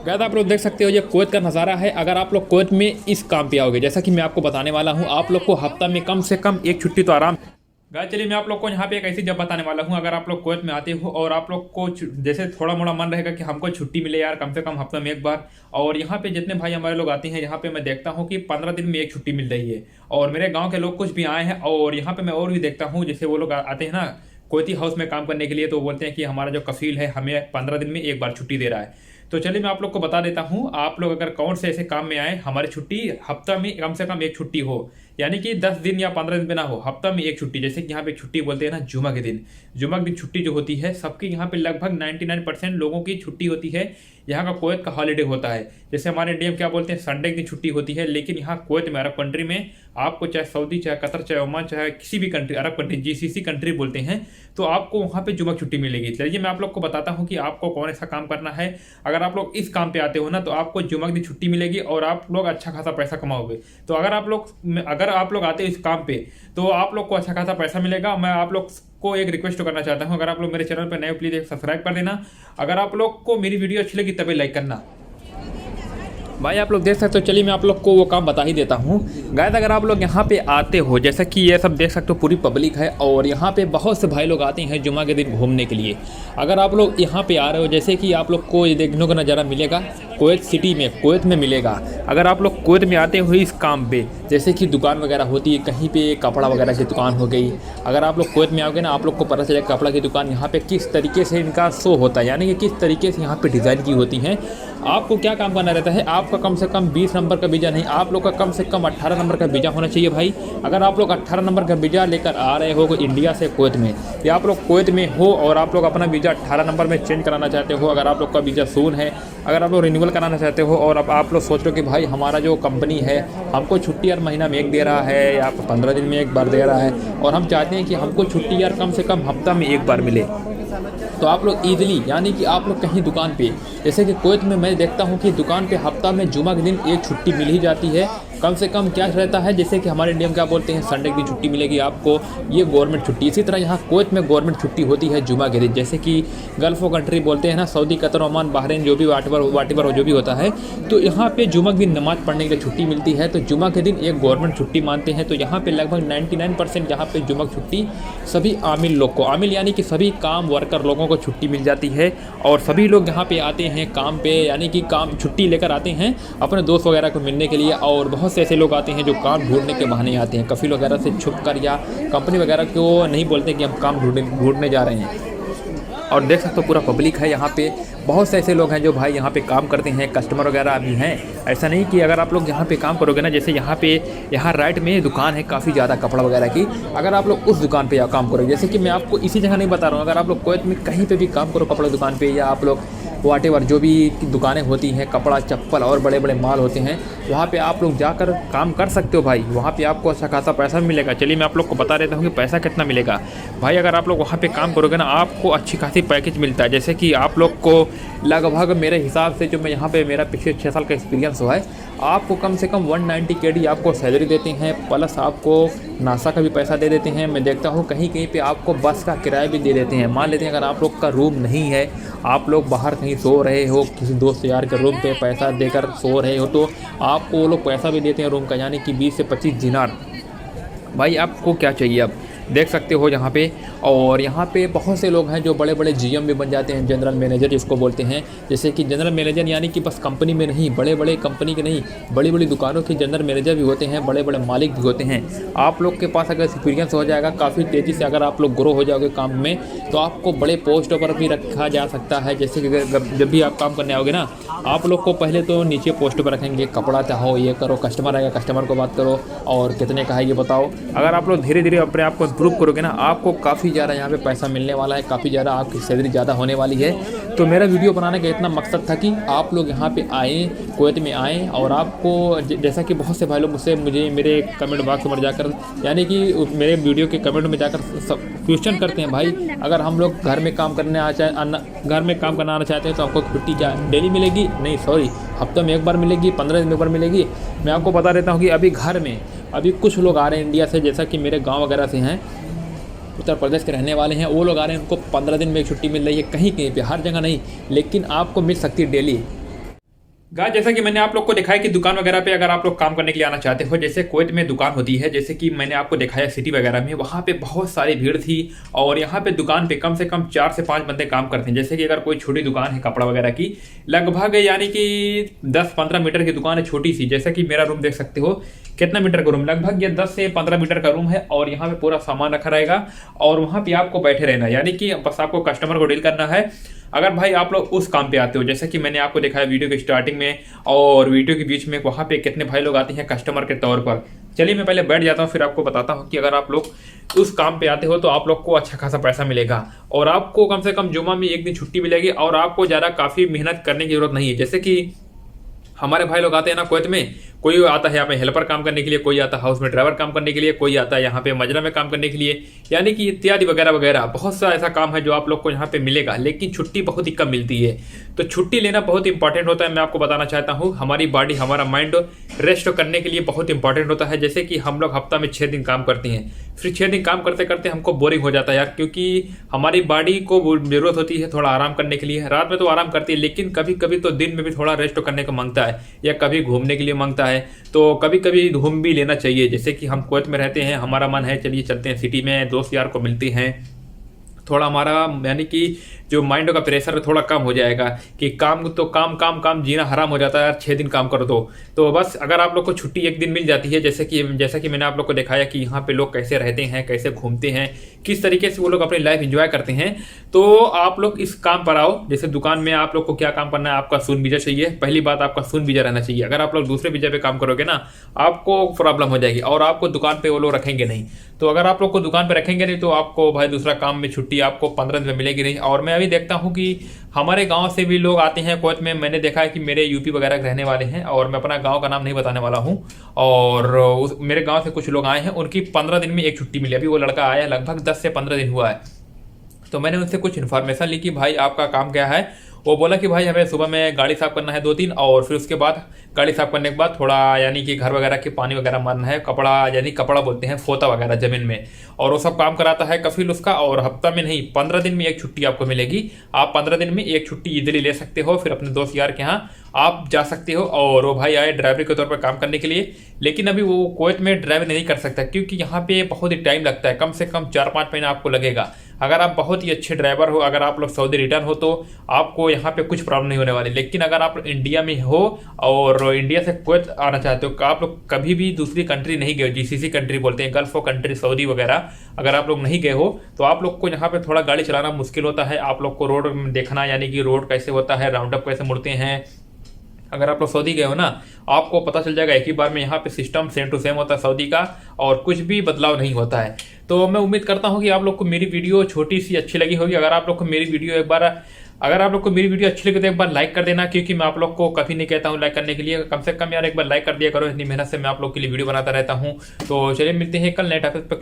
Guys आप लोग देख सकते हो ये कुवैत का नज़ारा है। अगर आप लोग कुवैत में इस काम पे आओगे, जैसा कि मैं आपको बताने वाला हूँ, आप लोग को हफ्ता में कम से कम एक छुट्टी तो आराम। गाइस चलिए मैं आप लोग को यहाँ पे एक ऐसी जब बताने वाला हूँ। अगर आप लोग कुवैत में आते हो और आप लोग को जैसे थोड़ा मोड़ा मन रहेगा कि हमको छुट्टी मिले यार कम से कम हफ्ता में एक बार, और यहाँ पे जितने भाई हमारे लोग आते हैं यहाँ पे मैं देखता हूँ कि 15 दिन में एक छुट्टी मिल रही है। और मेरे गाँव के लोग कुछ भी आए हैं और यहाँ पे मैं और भी देखता हूँ, जैसे वो लोग आते हैं ना कोयती हाउस में काम करने के लिए, तो बोलते हैं कि हमारा जो कफील है हमें 15 दिन में एक बार छुट्टी दे रहा है। तो चलिए मैं आप लोग को बता देता हूँ, आप लोग अगर कौन से ऐसे काम में आए हमारी छुट्टी हफ्ता में कम से कम एक छुट्टी हो, यानी कि 10 दिन या 15 दिन पे ना हो, हफ्ता में एक छुट्टी। जैसे कि यहाँ पे छुट्टी बोलते हैं ना जुमा के दिन, जुमा के दिन छुट्टी जो होती है सबकी यहाँ पे लगभग 99% लोगों की छुट्टी होती है। यहाँ का कुवैत का हॉलीडे होता है। जैसे हमारे इंडिया में क्या बोलते हैं संडे के दिन छुट्टी होती है, लेकिन यहाँ कुवैत में अरब कंट्री में आपको चाहे सऊदी चाहे कतर चाहे ओमान चाहे किसी भी country Arab country GCC country बोलते हैं, तो आपको वहाँ पे जुमा छुट्टी मिलेगी। चलिए मैं आप लोग को बताता हूँ कि आपको कौन ऐसा काम करना है। अगर आप लोग इस काम पे आते हो ना तो आपको जुमा की छुट्टी मिलेगी और आप लोग अच्छा खासा पैसा कमाओगे। तो अगर आप लोग आते हो इस काम पे तो आप लोग को अच्छा खासा पैसा मिलेगा। मैं आप लोग को एक रिक्वेस्ट करना चाहता हूं, अगर आप लोग मेरे चैनल पर नए प्लीज एक सब्सक्राइब कर देना। अगर आप लोग को मेरी वीडियो अच्छी लगी तभी लाइक करना। भाई आप लोग देख सकते हो, चलिए मैं आप लोग को वो काम बता ही देता हूँ। गाइस अगर आप लोग यहाँ पे आते हो, जैसा कि ये सब देख सकते हो पूरी पब्लिक है और यहाँ पे बहुत से भाई लोग आते हैं जुमा के दिन घूमने के लिए। अगर आप लोग यहाँ पे आ रहे हो, जैसे कि आप लोग को ये देखने का नज़ारा मिलेगा कुवैत सिटी में, कुवैत में मिलेगा। अगर आप लोग कुवैत में आते हो इस काम पे, जैसे कि दुकान वगैरह होती है, कहीं पे कपड़ा वगैरह की दुकान हो गई, अगर आप लोग कुवैत में आओगे ना आप लोग को पता चलेगा कपड़ा की दुकान यहाँ पे किस तरीके से इनका शो होता है, यानी कि किस तरीके से यहाँ पे डिज़ाइन की होती हैं। आपको क्या काम करना रहता है, आपका कम से कम 20 नंबर का वीज़ा नहीं, आप लोग का कम से कम 18 नंबर का वीज़ा होना चाहिए भाई। अगर आप लोग 18 नंबर का वीज़ा लेकर आ रहे हो इंडिया से कुवैत में, या आप लोग कुवैत में हो और आप लोग अपना वीज़ा 18 नंबर में चेंज कराना चाहते हो, अगर आप लोग का वीज़ा सून है, अगर आप लोग रिन्यूअल कराना चाहते हो और अब आप लोग सोच रहे हो कि भाई हमारा जो कंपनी है हमको छुट्टी यार महीना में एक दे रहा है या 15 दिन में एक बार दे रहा है, और हम चाहते हैं कि हमको छुट्टी यार कम से कम हफ्ता में एक बार मिले, तो आप लोग ईज़िली, यानी कि आप लोग कहीं दुकान पे, जैसे कि कुवैत में मैं देखता हूँ कि दुकान पे हफ्ता में जुमा के दिन एक छुट्टी मिल ही जाती है। कम से कम क्या रहता है, जैसे कि हमारे इंडिया में क्या बोलते हैं संडे की छुट्टी मिलेगी आपको, ये गवर्नमेंट छुट्टी। इसी तरह यहाँ कुवैत में गवर्नमेंट छुट्टी होती है जुमा के दिन, जैसे कि गल्फ़ कंट्री बोलते हैं ना, सऊदी कतर ओमान बहरीन जो भी वाटिवर जो भी होता है, तो यहाँ पे जुमा के दिन नमाज़ पढ़ने के लिए छुट्टी मिलती है, तो जुमा के दिन एक गवर्नमेंट छुट्टी मानते हैं। तो यहाँ पे लगभग 99% यहाँ पे जुमा की छुट्टी सभी आमिल लोग को, आमिल यानी कि सभी काम वर्कर लोगों को छुट्टी मिल जाती है, और सभी लोग यहाँ पे आते हैं काम पे, यानी कि काम छुट्टी लेकर आते हैं अपने दोस्त वगैरह को मिलने के लिए। और बहुत से ऐसे लोग आते हैं जो काम ढूंढने के बहाने आते हैं, कफील वगैरह से छुप कर, या कंपनी वगैरह को नहीं बोलते कि हम काम ढूंढने जा रहे हैं। और देख सकते हो पूरा पब्लिक है यहाँ पे, बहुत से ऐसे लोग हैं जो भाई यहाँ पे काम करते हैं, कस्टमर वगैरह भी हैं। ऐसा नहीं कि अगर आप लोग यहाँ पे काम करोगे ना, जैसे यहाँ राइट में दुकान है काफ़ी ज़्यादा कपड़ा वगैरह की, अगर आप लोग उस दुकान पे काम करोगे, जैसे कि मैं आपको इसी जगह नहीं बता रहा हूँ, अगर आप लोग कुवैत में कहीं पे भी काम करो कपड़ा दुकान पे, या आप लोग व्हाटएवर जो भी दुकानें होती हैं कपड़ा चप्पल और बड़े बड़े माल होते हैं, वहाँ पे आप लोग जाकर काम कर सकते हो भाई, वहाँ पे आपको अच्छा खासा पैसा मिलेगा। चलिए मैं आप लोग को बता देता हूँ कि पैसा कितना मिलेगा भाई। अगर आप लोग वहाँ पे काम करोगे ना आपको अच्छी खासी पैकेज मिलता है, जैसे कि आप लोग को लगभग मेरे हिसाब से जो मैं यहाँ पे मेरा पिछले 6 साल का एक्सपीरियंस हुआ है, आपको कम से कम 190 KD आपको सैलरी देते हैं, प्लस आपको नाश्ता का भी पैसा दे देते हैं। मैं देखता हूँ कहीं कहीं पे आपको बस का किराया भी दे देते हैं। मान लेते हैं अगर आप लोग का रूम नहीं है, आप लोग बाहर कहीं सो रहे हो, किसी दोस्त यार के रूम पे पैसा देकर सो रहे हो, तो आपको वो लोग पैसा भी देते हैं रूम का, यानी कि 20 से 25 दिनार। भाई आपको क्या चाहिए, अब देख सकते हो यहाँ पे। और यहाँ पे बहुत से लोग हैं जो बड़े बड़े GM भी बन जाते हैं, जनरल मैनेजर जिसको बोलते हैं। जैसे कि जनरल मैनेजर यानी कि बस कंपनी में नहीं, बड़े बड़े कंपनी के नहीं, बड़ी बड़ी दुकानों के जनरल मैनेजर भी होते हैं, बड़े बड़े मालिक भी होते हैं। आप लोग के पास अगर एक्सपीरियंस हो जाएगा काफ़ी तेज़ी से, अगर आप लोग ग्रो हो जाओगे काम में, तो आपको बड़े पोस्टों पर भी रखा जा सकता है। जैसे कि जब भी आप काम करने आओगे ना, आप लोग को पहले तो नीचे पोस्ट पर रखेंगे, कपड़ा चाहो ये करो, कस्टमर आएगा कस्टमर को बात करो, और कितने का है ये बताओ। अगर आप लोग धीरे धीरे अपने आप को इम्प्रूव करोगे ना, आपको काफ़ी ज़्यादा यहाँ पे पैसा मिलने वाला है, काफ़ी ज़्यादा आपकी सैलरी ज़्यादा होने वाली है। तो मेरा वीडियो बनाने का इतना मकसद था कि आप लोग यहाँ पे आएँ, कुवैत में आएँ, और आपको जैसा कि बहुत से भाई लोग मुझे मेरे कमेंट बॉक्स में जाकर, यानी कि मेरे वीडियो के कमेंट में जाकर क्वेश्चन करते हैं, भाई अगर हम लोग घर में काम करना आना चाहते हैं तो आपको छुट्टी क्या डेली मिलेगी? नहीं सॉरी, हफ्ते में एक बार मिलेगी, 15 दिन में एक बार मिलेगी। मैं आपको बता देता हूँ कि अभी घर में कुछ लोग आ रहे हैं इंडिया से, जैसा कि मेरे गाँव वगैरह से हैं, उत्तर प्रदेश के रहने वाले हैं, वो लोग आ रहे हैं, उनको 15 दिन में एक छुट्टी मिल रही है, कहीं कहीं पे, हर जगह नहीं, लेकिन आपको मिल सकती है डेली। गाइस जैसा कि मैंने आप लोग को दिखाया कि दुकान वगैरह पे अगर आप लोग काम करने के लिए आना चाहते हो, जैसे कुवैत में दुकान होती है, जैसे कि मैंने आपको दिखाया सिटी वगैरह में, वहाँ पे बहुत सारी भीड़ थी। और यहाँ पे दुकान पे कम से कम 4 से 5 बंदे काम करते हैं। जैसे कि अगर कोई छोटी दुकान है कपड़ा वगैरह की, लगभग यानी कि 10-15 मीटर की दुकान है, छोटी सी। जैसा कि मेरा रूम देख सकते हो, कितना मीटर का रूम, लगभग ये 10 से 15 मीटर का रूम है। और यहाँ पे पूरा सामान रखा रहेगा और वहाँ पे आपको बैठे रहना है, यानी कि बस आपको कस्टमर को डील करना है। अगर भाई आप लोग उस काम पे आते हो, जैसे कि मैंने आपको दिखाया वीडियो के स्टार्टिंग में और वीडियो के बीच में, वहाँ पे कितने भाई लोग आते हैं कस्टमर के तौर पर। चलिए मैं पहले बैठ जाता हूँ, फिर आपको बताता हूँ कि अगर आप लोग उस काम पे आते हो तो आप लोग को अच्छा खासा पैसा मिलेगा और आपको कम से कम जुम्मा में एक दिन छुट्टी मिलेगी और आपको ज़्यादा काफ़ी मेहनत करने की जरूरत नहीं है। जैसे कि हमारे भाई लोग आते हैं ना कुवैत में, कोई आता है यहाँ पे हेल्पर काम करने के लिए, कोई आता है हाउस में ड्राइवर काम करने के लिए, कोई आता है यहाँ पे मजरा में काम करने के लिए, यानी कि इत्यादि वगैरह वगैरह बहुत सा ऐसा काम है जो आप लोग को यहाँ पे मिलेगा। लेकिन छुट्टी बहुत ही कम मिलती है, तो छुट्टी लेना बहुत इंपॉर्टेंट होता है। मैं आपको बताना चाहता हूँ, हमारी बॉडी हमारा माइंड रेस्ट करने के लिए बहुत इंपॉर्टेंट होता है। जैसे कि हम लोग हफ्ता में 6 दिन काम करते हैं, फिर 6 दिन काम करते करते हमको बोरिंग हो जाता है यार, क्योंकि हमारी बॉडी को जरूरत होती है थोड़ा आराम करने के लिए। रात में तो आराम करती है, लेकिन कभी कभी तो दिन में भी थोड़ा रेस्ट करने को मांगता है, या कभी घूमने के लिए मांगता है। तो कभी कभी घूम भी लेना चाहिए। जैसे कि हम कुवैत में रहते हैं, हमारा मन है चलिए चलते हैं सिटी में, दोस्त यार को मिलते हैं, थोड़ा हमारा यानी कि जो माइंड का प्रेशर है थोड़ा कम हो जाएगा। कि काम तो काम काम काम जीना हराम हो जाता है यार, 6 दिन काम कर दो। तो बस अगर आप लोग को छुट्टी एक दिन मिल जाती है, जैसा कि मैंने आप लोग को दिखाया कि यहाँ पे लोग कैसे रहते हैं, कैसे घूमते हैं, किस तरीके से वो लोग अपनी लाइफ एंजॉय करते हैं, तो आप लोग इस काम पर आओ। जैसे दुकान में आप लोग को क्या काम करना है, आपका सून वीजा चाहिए। पहली बात, आपका सून वीजा रहना चाहिए। अगर आप लोग दूसरे वीजा पे काम करोगे ना, आपको प्रॉब्लम हो जाएगी और आपको दुकान पे वो लोग रखेंगे नहीं। तो अगर आप लोग को दुकान पे रखेंगे नहीं तो आपको भाई दूसरा काम में छुट्टी आपको 15 दिन में मिलेगी नहीं। और मैं अभी देखता हूँ कि हमारे गांव से भी लोग आते हैं कुवैत में। मैंने देखा है कि मेरे यूपी वगैरह के रहने वाले हैं, और मैं अपना गांव का नाम नहीं बताने वाला हूं। और मेरे गांव से कुछ लोग आए हैं, उनकी 15 दिन में एक छुट्टी मिली। अभी वो लड़का आया, लगभग 10 से 15 दिन हुआ है। तो मैंने उनसे कुछ इन्फॉर्मेशन ली कि भाई आपका काम क्या है। वो बोला कि भाई हमें सुबह में गाड़ी साफ करना है 2-3, और फिर उसके बाद गाड़ी साफ करने के बाद थोड़ा यानी कि घर वगैरह के पानी वगैरह मारना है, कपड़ा यानी कपड़ा बोलते हैं, फोता वगैरह जमीन में, और वो सब काम कराता है कफिल उसका। और हफ्ता में नहीं, 15 दिन में एक छुट्टी आपको मिलेगी। आप 15 दिन में एक छुट्टी इजीली ले सकते हो, फिर अपने दोस्त यार के यहाँ आप जा सकते हो। और वो भाई आए ड्राइवरी के तौर पर काम करने के लिए, लेकिन अभी वो कुवैत में ड्राइवर नहीं कर सकता, क्योंकि यहाँ पे बहुत ही टाइम लगता है, कम से कम 4-5 महीना आपको लगेगा। अगर आप बहुत ही अच्छे ड्राइवर हो, अगर आप लोग सऊदी रिटर्न हो, तो आपको यहाँ पे कुछ प्रॉब्लम नहीं होने वाली। लेकिन अगर आप इंडिया में हो और इंडिया से कुवैत आना चाहते हो, आप लोग कभी भी दूसरी कंट्री नहीं गए, जीसीसी कंट्री बोलते हैं, गल्फ कंट्री, सऊदी वगैरह, अगर आप लोग नहीं गए हो तो आप लोग को यहाँ पे थोड़ा गाड़ी चलाना मुश्किल होता है। आप लोग को रोड देखना, यानी कि रोड कैसे होता है, राउंड अप कैसे मुड़ते हैं। अगर आप लोग सऊदी गए हो ना, आपको पता चल जाएगा एक ही बार में, यहाँ पे सिस्टम सेम टू सेम होता है सऊदी का, और कुछ भी बदलाव नहीं होता है। तो मैं उम्मीद करता हूँ कि आप लोग को मेरी वीडियो छोटी सी अच्छी लगी होगी। अगर आप लोग को मेरी वीडियो अच्छी लगी तो एक बार लाइक कर देना, क्योंकि मैं आप लोग को कभी नहीं कहता हूँ लाइक करने के लिए। कम से कम यार एक बार लाइक कर दिया करो, इतनी मेहनत से मैं आप लोग के लिए वीडियो बनाता रहता हूँ। तो चलिए मिलते हैं कल नए टॉपिक पर।